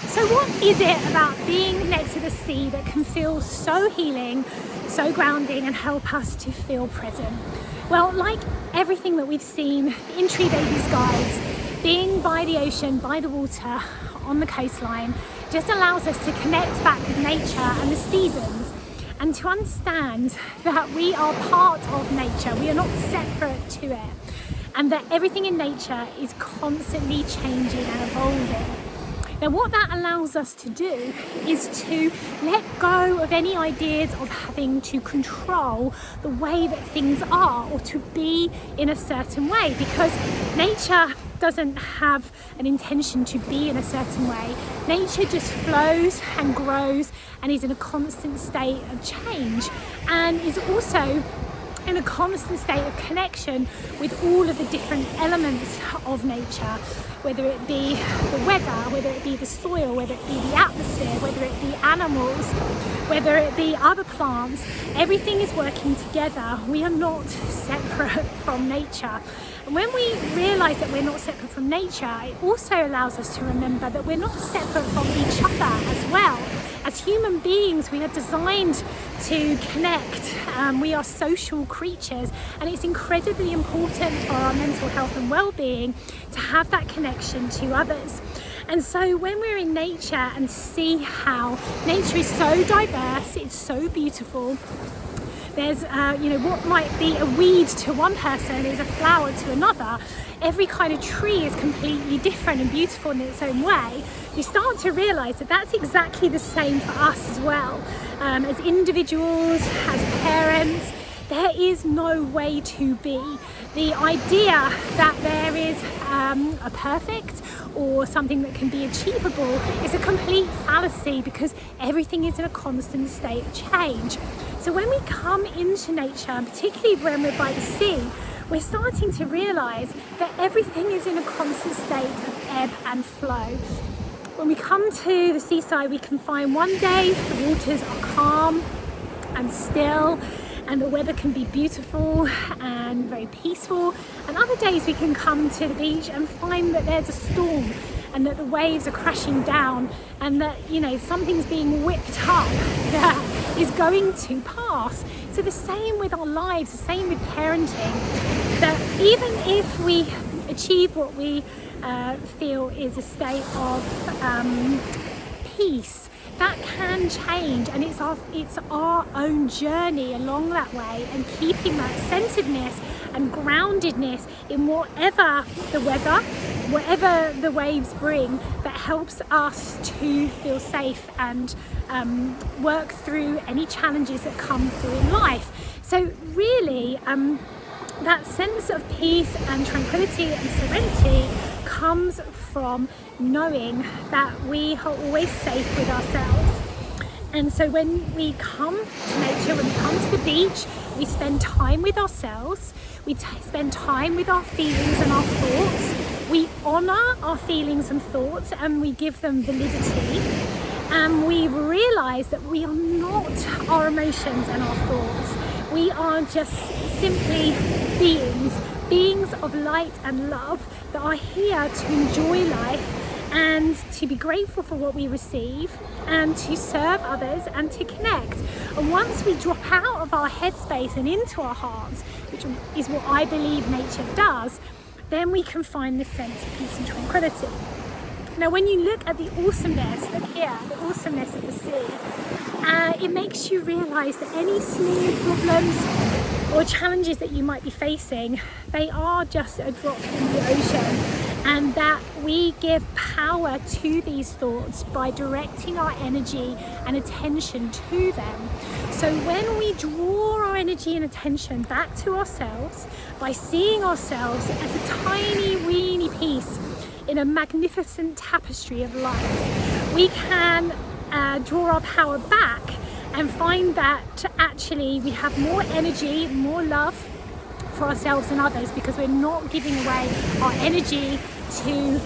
So what is it about being next to the sea that can feel so healing, so grounding, and help us to feel present? Well, like everything that we've seen in Tree Babies guides, being by the ocean, by the water, on the coastline, just allows us to connect back with nature and the seasons, and to understand that we are part of nature. We are not separate to it, and that everything in nature is constantly changing and evolving. Now, what that allows us to do is to let go of any ideas of having to control the way that things are or to be in a certain way, because nature doesn't have an intention to be in a certain way. Nature just flows and grows and is in a constant state of change, and is also in a constant state of connection with all of the different elements of nature, whether it be the weather, whether it be the soil, whether it be the atmosphere, whether it be animals, whether it be other plants. Everything is working together. We are not separate from nature. And when we realise that we're not separate from nature, it also allows us to remember that we're not separate from each other as well. As human beings, we are designed to connect. We are social creatures, and it's incredibly important for our mental health and well-being to have that connection to others. And so when we're in nature and see how nature is so diverse, it's so beautiful. There's, what might be a weed to one person is a flower to another. Every kind of tree is completely different and beautiful in its own way. You start to realise that that's exactly the same for us as well. As individuals, as parents, there is no way to be. The idea that there is a perfect or something that can be achievable is a complete fallacy, because everything is in a constant state of change. So when we come into nature, and particularly when we're by the sea, we're starting to realise that everything is in a constant state of ebb and flow. When we come to the seaside, we can find one day the waters are calm and still, and the weather can be beautiful and very peaceful, and other days we can come to the beach and find that there's a storm and that the waves are crashing down, and that something's being whipped up that is going to pass. So the same with our lives, the same with parenting, that even if we achieve what we feel is a state of peace, that can change, and it's our own journey along that way, and keeping that centeredness and groundedness in whatever the weather, whatever the waves bring, that helps us to feel safe and work through any challenges that come through in life. So really, that sense of peace and tranquility and serenity comes from knowing that we are always safe with ourselves. And so when we come to nature, when we come to the beach, we spend time with ourselves, we spend time with our feelings and our thoughts, we honour our feelings and thoughts, and we give them validity, and we realise that we are not our emotions and our thoughts. We are just simply beings of light and love that are here to enjoy life and to be grateful for what we receive and to serve others and to connect. And once we drop out of our headspace and into our hearts, which is what I believe nature does, then we can find this sense of peace and tranquility. Now, when you look at the awesomeness, look here, the awesomeness of the sea, it makes you realise that any small problems or challenges that you might be facing, they are just a drop in the ocean, and that we give power to these thoughts by directing our energy and attention to them. So when we draw our energy and attention back to ourselves by seeing ourselves as a tiny weeny piece in a magnificent tapestry of life, we can draw our power back and find that actually we have more energy, more love for ourselves and others, because we're not giving away our energy to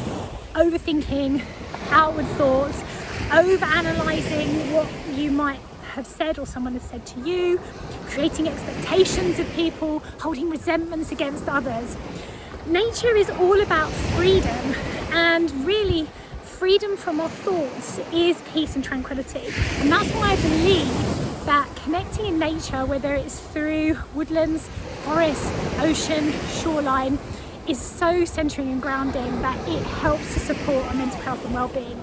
overthinking, outward thoughts, over-analysing what you might have said or someone has said to you, creating expectations of people, holding resentments against others. Nature is all about freedom, and really freedom from our thoughts is peace and tranquility. And that's why I believe that connecting in nature, whether it's through woodlands, forests, ocean, shoreline, is so centering and grounding that it helps to support our mental health and well-being.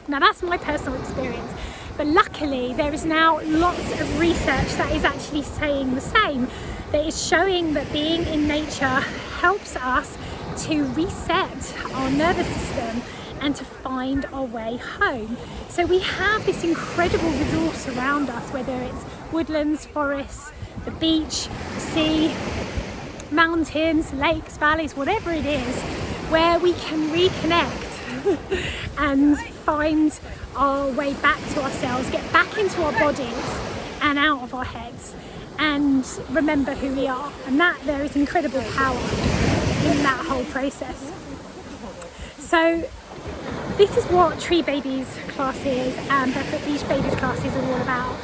Now that's my personal experience, but luckily there is now lots of research that is actually saying the same, that is showing that being in nature helps us to reset our nervous system and to find our way home. So we have this incredible resource around us, whether it's woodlands, forests, the beach, the sea, mountains, lakes, valleys, whatever it is, where we can reconnect and find our way back to ourselves, get back into our bodies and out of our heads, and remember who we are. And that there is incredible power in that whole process. So this is what Tree Babies classes and Barefoot Beach Babies classes are all about.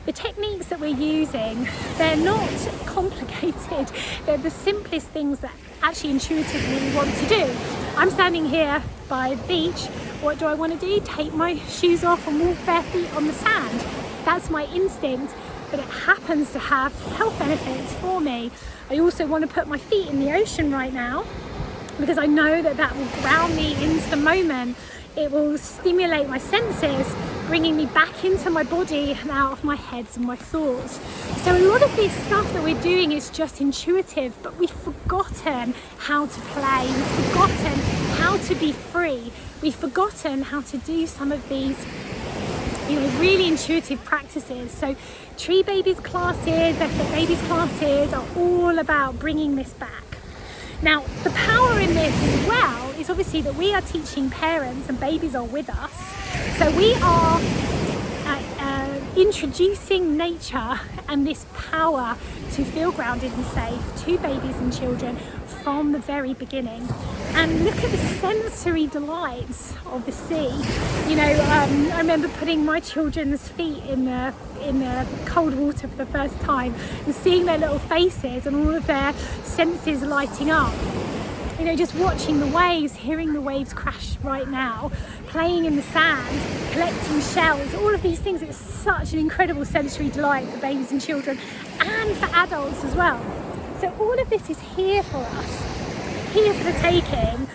The techniques that we're using, they're not complicated. They're the simplest things that actually intuitively we want to do. I'm standing here by the beach. What do I want to do? Take my shoes off and walk bare feet on the sand. That's my instinct, but it happens to have health benefits for me. I also want to put my feet in the ocean right now because I know that that will ground me into the moment. It will stimulate my senses, bringing me back into my body and out of my heads and my thoughts. So a lot of this stuff that we're doing is just intuitive, but we've forgotten how to play. We've forgotten how to be free. We've forgotten how to do some of these, really intuitive practices. So Tree Babies classes, Barefoot Babies classes are all about bringing this back. Now, the power in this as well is obviously that we are teaching parents and babies are with us. So we are introducing nature and this power to feel grounded and safe to babies and children from the very beginning. And look at the sensory delights of the sea. I remember putting my children's feet in the cold water for the first time and seeing their little faces and all of their senses lighting up. Just watching the waves, hearing the waves crash right now, playing in the sand, collecting shells, all of these things. It's such an incredible sensory delight for babies and children and for adults as well. So all of this is here for us, here for the taking.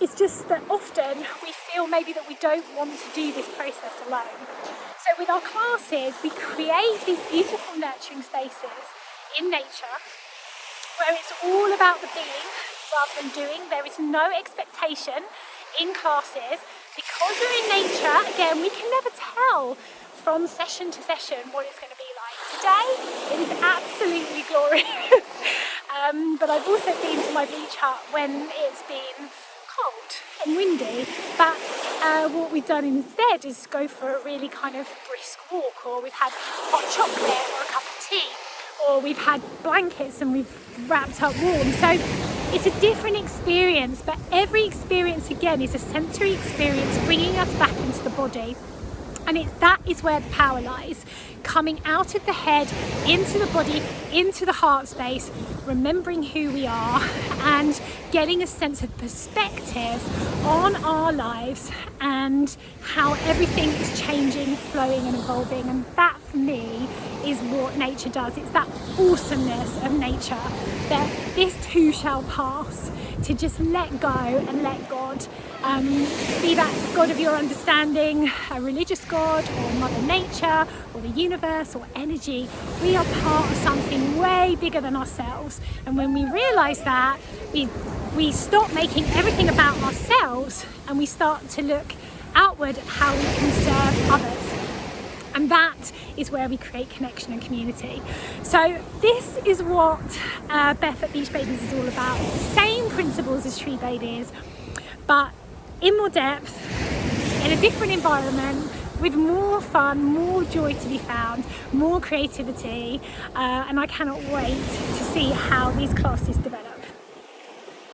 It's just that often we feel maybe that we don't want to do this process alone. So with our classes, we create these beautiful nurturing spaces in nature where it's all about the being rather than doing. There is no expectation in classes. Because we're in nature, again, we can never tell from session to session what it's going to be like. Today, it is absolutely glorious. But I've also been to my beach hut when it's been cold and windy. But what we've done instead is go for a really kind of brisk walk, or we've had hot chocolate or a cup of tea, or we've had blankets and we've wrapped up warm. So it's a different experience, but every experience again is a sensory experience bringing us back into the body. And that is where the power lies, coming out of the head, into the body, into the heart space, remembering who we are and getting a sense of perspective on our lives and how everything is changing, flowing and evolving. And that for me is what nature does. It's that awesomeness of nature, that this too shall pass, to just let go and let God be that God of your understanding, a religious God or Mother Nature or the universe or energy. We are part of something way bigger than ourselves, and when we realise that, we stop making everything about ourselves and we start to look outward at how we can serve others. And that is where we create connection and community. So this is what Barefoot Beach Babies is all about. It's the same principles as Tree Babies, but in more depth, in a different environment, with more fun, more joy to be found, more creativity, and I cannot wait to see how these classes develop.